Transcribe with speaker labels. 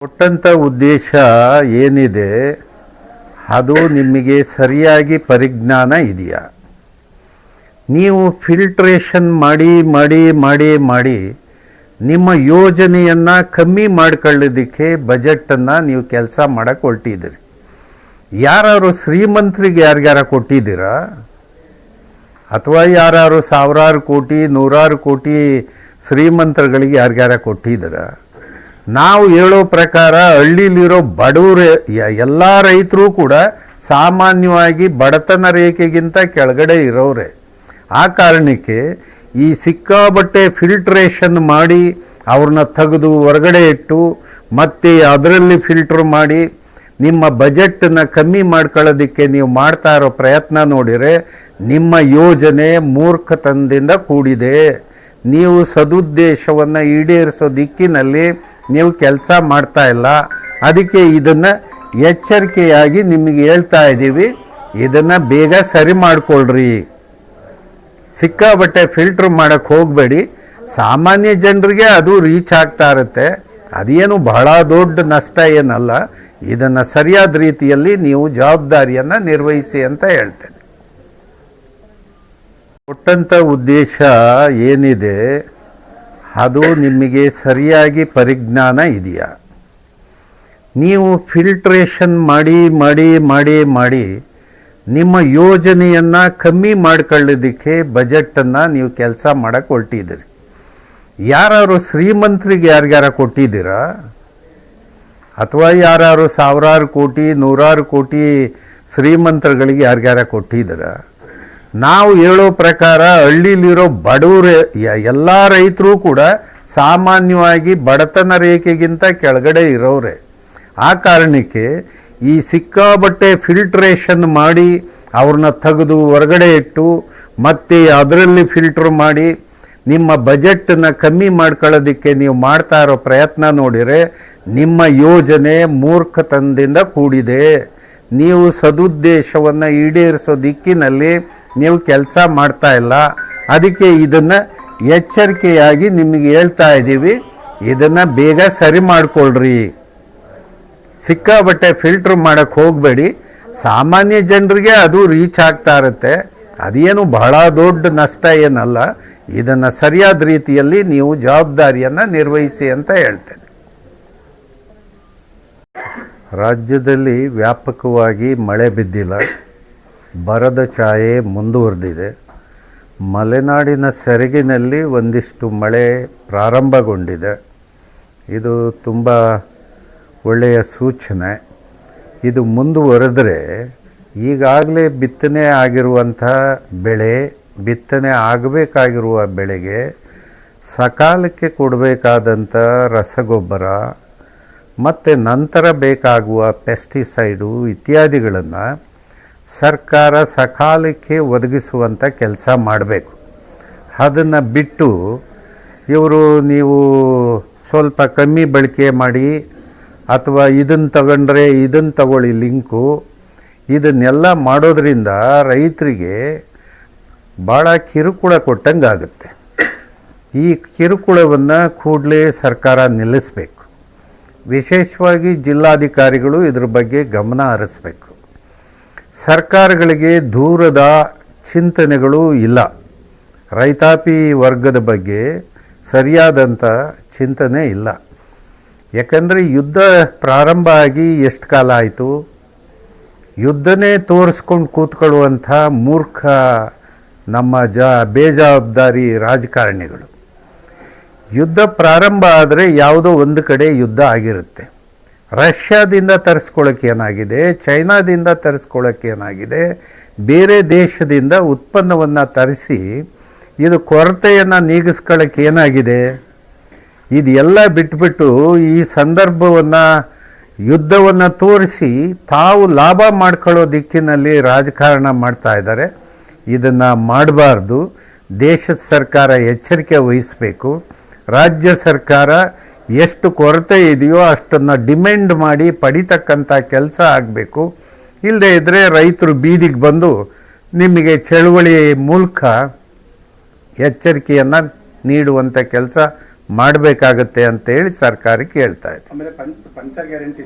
Speaker 1: ಕೊಟ್ಟಂಥ ಉದ್ದೇಶ ಏನಿದೆ ಅದು ನಿಮಗೆ ಸರಿಯಾಗಿ ಪರಿಜ್ಞಾನ ಇದೆಯಾ? ನೀವು ಫಿಲ್ಟ್ರೇಷನ್ ಮಾಡಿ ಮಾಡಿ ಮಾಡಿ ಮಾಡಿ ನಿಮ್ಮ ಯೋಜನೆಯನ್ನು ಕಮ್ಮಿ ಮಾಡ್ಕೊಳ್ಳೋದಕ್ಕೆ ಬಜೆಟನ್ನು ನೀವು ಕೆಲಸ ಮಾಡಕ್ಕೆ ಹೊರಟಿದ್ದೀರಿ. ಯಾರು ಶ್ರೀಮಂತರಿಗೆ ಯಾರ್ಯಾರ ಕೊಟ್ಟಿದ್ದೀರಾ? ಅಥವಾ ಯಾರು ಸಾವಿರಾರು ಕೋಟಿ ನೂರಾರು ಕೋಟಿ ಶ್ರೀಮಂತರುಗಳಿಗೆ ಯಾರ್ಯಾರ ಕೊಟ್ಟಿದ್ದೀರಾ? ನಾವು ಹೇಳೋ ಪ್ರಕಾರ ಹಳ್ಳಿಲಿರೋ ಬಡವರು ಎಲ್ಲ ರೈತರು ಕೂಡ ಸಾಮಾನ್ಯವಾಗಿ ಬಡತನ ರೇಖೆಗಿಂತ ಕೆಳಗಡೆ ಇರೋರೆ. ಆ ಕಾರಣಕ್ಕೆ ಈ ಸಿಕ್ಕಾಬಟ್ಟೆ ಫಿಲ್ಟ್ರೇಷನ್ ಮಾಡಿ ಅವ್ರನ್ನ ತೆಗೆದು ಹೊರಗಡೆ ಇಟ್ಟು ಮತ್ತೆ ಅದರಲ್ಲಿ ಫಿಲ್ಟ್ರ್ ಮಾಡಿ ನಿಮ್ಮ ಬಜೆಟನ್ನು ಕಮ್ಮಿ ಮಾಡ್ಕೊಳ್ಳೋದಕ್ಕೆ ನೀವು ಮಾಡ್ತಾ ಇರೋ ಪ್ರಯತ್ನ ನೋಡಿದರೆ ನಿಮ್ಮ ಯೋಜನೆ ಮೂರ್ಖತನದಿಂದ ಕೂಡಿದೆ. ನೀವು ಸದುದ್ದೇಶವನ್ನು ಈಡೇರಿಸೋ ದಿಕ್ಕಿನಲ್ಲಿ ನೀವು ಕೆಲಸ ಮಾಡ್ತಾ ಇಲ್ಲ. ಅದಕ್ಕೆ ಇದನ್ನು ಎಚ್ಚರಿಕೆಯಾಗಿ ನಿಮಗೆ ಹೇಳ್ತಾ ಇದ್ದೀವಿ, ಇದನ್ನು ಬೇಗ ಸರಿ ಮಾಡಿಕೊಳ್ಳ್ರಿ. ಸಿಕ್ಕಾಬಟ್ಟೆ ಫಿಲ್ಟ್ರ್ ಮಾಡೋಕ್ಕೆ ಹೋಗಬೇಡಿ. ಸಾಮಾನ್ಯ ಜನರಿಗೆ ಅದು ರೀಚ್ ಆಗ್ತಾ ಇರುತ್ತೆ, ಅದೇನು ಬಹಳ ದೊಡ್ಡ ನಷ್ಟ ಏನಲ್ಲ. ಇದನ್ನು ಸರಿಯಾದ ರೀತಿಯಲ್ಲಿ ನೀವು ಜವಾಬ್ದಾರಿಯನ್ನು ನಿರ್ವಹಿಸಿ ಅಂತ ಹೇಳ್ತೇನೆ. ಕೊಟ್ಟಂಥ ಉದ್ದೇಶ ಏನಿದೆ ಅದು ನಿಮಗೆ ಸರಿಯಾಗಿ ಪರಿಜ್ಞಾನ ಇದೆಯಾ? ನೀವು ಫಿಲ್ಟ್ರೇಷನ್ ಮಾಡಿ ಮಾಡಿ ಮಾಡಿ ಮಾಡಿ ನಿಮ್ಮ ಯೋಜನೆಯನ್ನು ಕಮ್ಮಿ ಮಾಡ್ಕೊಳ್ಳೋದಕ್ಕೆ ಬಜೆಟನ್ನು ನೀವು ಕೆಲಸ ಮಾಡಕ್ಕೆ ಹೊರಟಿದ್ದೀರಿ. ಯಾರು ಶ್ರೀಮಂತರಿಗೆ ಯಾರ್ಯಾರ ಕೊಟ್ಟಿದ್ದೀರಾ? ಅಥವಾ ಯಾರು ಸಾವಿರಾರು ಕೋಟಿ ನೂರಾರು ಕೋಟಿ ಶ್ರೀಮಂತರುಗಳಿಗೆ ಯಾರ್ಯಾರ ಕೊಟ್ಟಿದ್ದೀರಾ? ನಾವು ಹೇಳೋ ಪ್ರಕಾರ ಹಳ್ಳಿಲಿರೋ ಬಡವರು ಎಲ್ಲ ರೈತರು ಕೂಡ ಸಾಮಾನ್ಯವಾಗಿ ಬಡತನ ರೇಖೆಗಿಂತ ಕೆಳಗಡೆ ಇರೋರೆ. ಆ ಕಾರಣಕ್ಕೆ ಈ ಸಿಕ್ಕಾಬಟ್ಟೆ ಫಿಲ್ಟ್ರೇಷನ್ ಮಾಡಿ ಅವ್ರನ್ನ ತೆಗೆದು ಹೊರಗಡೆ ಇಟ್ಟು ಮತ್ತೆ ಅದರಲ್ಲಿ ಫಿಲ್ಟ್ರ್ ಮಾಡಿ ನಿಮ್ಮ ಬಜೆಟನ್ನು ಕಮ್ಮಿ ಮಾಡ್ಕೊಳ್ಳೋದಕ್ಕೆ ನೀವು ಮಾಡ್ತಾ ಇರೋ ಪ್ರಯತ್ನ ನೋಡಿದರೆ ನಿಮ್ಮ ಯೋಜನೆ ಮೂರ್ಖತನದಿಂದ ಕೂಡಿದೆ. ನೀವು ಸದುದ್ದೇಶವನ್ನು ಈಡೇರಿಸೋ ದಿಕ್ಕಿನಲ್ಲಿ ನೀವು ಕೆಲಸ ಮಾಡ್ತಾ ಇಲ್ಲ. ಅದಕ್ಕೆ ಇದನ್ನು ಎಚ್ಚರಿಕೆಯಾಗಿ ನಿಮಗೆ ಹೇಳ್ತಾ ಇದ್ದೀವಿ, ಇದನ್ನು ಬೇಗ ಸರಿ ಮಾಡಿಕೊಳ್ಳ್ರಿ. ಸಿಕ್ಕಾಬಟ್ಟೆ ಫಿಲ್ಟ್ರ್ ಮಾಡೋಕ್ಕೆ ಹೋಗಬೇಡಿ. ಸಾಮಾನ್ಯ ಜನರಿಗೆ ಅದು ರೀಚ್ ಆಗ್ತಾ ಇರುತ್ತೆ, ಅದೇನು ಬಹಳ ದೊಡ್ಡ ನಷ್ಟ ಏನಲ್ಲ. ಇದನ್ನು ಸರಿಯಾದ ರೀತಿಯಲ್ಲಿ ನೀವು ಜವಾಬ್ದಾರಿಯನ್ನು ನಿರ್ವಹಿಸಿ ಅಂತ ಹೇಳ್ತೇನೆ. ರಾಜ್ಯದಲ್ಲಿ ವ್ಯಾಪಕವಾಗಿ ಮಳೆ ಬಿದ್ದಿಲ್ಲ, ಬರದ ಛಾಯೆ ಮುಂದುವರೆದಿದೆ. ಮಲೆನಾಡಿನ ಸೆರಗಿನಲ್ಲಿ ಒಂದಿಷ್ಟು ಮಳೆ ಪ್ರಾರಂಭಗೊಂಡಿದೆ. ಇದು ತುಂಬ ಒಳ್ಳೆಯ ಸೂಚನೆ. ಇದು ಮುಂದುವರೆದರೆ ಈಗಾಗಲೇ ಬಿತ್ತನೆ ಆಗಿರುವಂಥ ಬೆಳೆ, ಬಿತ್ತನೆ ಆಗಬೇಕಾಗಿರುವ ಬೆಳೆಗೆ ಸಕಾಲಕ್ಕೆ ಕೊಡಬೇಕಾದಂಥ ರಸಗೊಬ್ಬರ ಮತ್ತು ನಂತರ ಬೇಕಾಗುವ ಪೆಸ್ಟಿಸೈಡು ಇತ್ಯಾದಿಗಳನ್ನು ಸರ್ಕಾರ ಸಕಾಲಕ್ಕೆ ಒದಗಿಸುವಂಥ ಕೆಲಸ ಮಾಡಬೇಕು. ಅದನ್ನು ಬಿಟ್ಟು ಇವರು ನೀವು ಸ್ವಲ್ಪ ಕಮ್ಮಿ ಬಳಕೆ ಮಾಡಿ ಅಥವಾ ಇದನ್ನು ತಗೊಂಡ್ರೆ ಇದನ್ನು ತಗೊಳ್ಳಿ ಲಿಂಕು, ಇದನ್ನೆಲ್ಲ ಮಾಡೋದ್ರಿಂದ ರೈತರಿಗೆ ಭಾಳ ಕಿರುಕುಳ ಕೊಟ್ಟಂಗೆ ಆಗುತ್ತೆ. ಈ ಕಿರುಕುಳವನ್ನು ಕೂಡಲೇ ಸರ್ಕಾರ ನಿಲ್ಲಿಸಬೇಕು. ವಿಶೇಷವಾಗಿ ಜಿಲ್ಲಾಧಿಕಾರಿಗಳು ಇದ್ರ ಬಗ್ಗೆ ಗಮನ ಹರಿಸಬೇಕು. ಸರ್ಕಾರಗಳಿಗೆ ದೂರದ ಚಿಂತನೆಗಳು ಇಲ್ಲ. ರೈತಾಪಿ ವರ್ಗದ ಬಗ್ಗೆ ಸರಿಯಾದಂಥ ಚಿಂತನೆ ಇಲ್ಲ. ಯಾಕಂದರೆ ಯುದ್ಧ ಪ್ರಾರಂಭ ಆಗಿ ಎಷ್ಟು ಕಾಲ ಆಯಿತು? ಯುದ್ಧನೇ ತೋರಿಸ್ಕೊಂಡು ಕೂತ್ಕೊಳ್ಳುವಂಥ ಮೂರ್ಖ ನಮ್ಮ ಬೇಜವಾಬ್ದಾರಿ ರಾಜಕಾರಣಿಗಳು. ಯುದ್ಧ ಪ್ರಾರಂಭ ಆದರೆ ಯಾವುದೋ ಒಂದು ಕಡೆ ಯುದ್ಧ ಆಗಿರುತ್ತೆ. ರಷ್ಯಾದಿಂದ ತರಿಸ್ಕೊಳ್ಳೋಕೆ ಏನಾಗಿದೆ, ಚೈನಾದಿಂದ ತರಿಸ್ಕೊಳ್ಳೋಕೆ ಏನಾಗಿದೆ, ಬೇರೆ ದೇಶದಿಂದ ಉತ್ಪನ್ನವನ್ನು ತರಿಸಿ ಇದು ಕೊರತೆಯನ್ನು ನೀಗಿಸ್ಕೊಳ್ಳೋಕೆ ಏನಾಗಿದೆ? ಇದೆಲ್ಲ ಬಿಟ್ಬಿಟ್ಟು ಈ ಸಂದರ್ಭವನ್ನು ಯುದ್ಧವನ್ನು ತೋರಿಸಿ ತಾವು ಲಾಭ ಮಾಡ್ಕೊಳ್ಳೋ ದಿಕ್ಕಿನಲ್ಲಿ ರಾಜಕಾರಣ ಮಾಡ್ತಾ ಇದ್ದಾರೆ. ಇದನ್ನು ಮಾಡಬಾರ್ದು. ದೇಶದ ಸರ್ಕಾರ ಎಚ್ಚರಿಕೆ ವಹಿಸಬೇಕು. ರಾಜ್ಯ ಸರ್ಕಾರ ಎಷ್ಟು ಕೊರತೆ ಇದೆಯೋ ಅಷ್ಟನ್ನು ಡಿಮ್ಯಾಂಡ್ ಮಾಡಿ ಪಡಿತಕ್ಕಂಥ ಕೆಲಸ ಆಗಬೇಕು. ಇಲ್ಲದೇ ಇದ್ದರೆ ರೈತರು ಬೀದಿಗೆ ಬಂದು ನಿಮಗೆ ಚಳುವಳಿ ಮೂಲಕ ಎಚ್ಚರಿಕೆಯನ್ನು ನೀಡುವಂಥ ಕೆಲಸ ಮಾಡಬೇಕಾಗತ್ತೆ ಅಂತೇಳಿ ಸರ್ಕಾರಕ್ಕೆ ಹೇಳ್ತಾ ಇದೆ.
Speaker 2: ಆಮೇಲೆ ಪಂಚ ಗ್ಯಾರಂಟಿ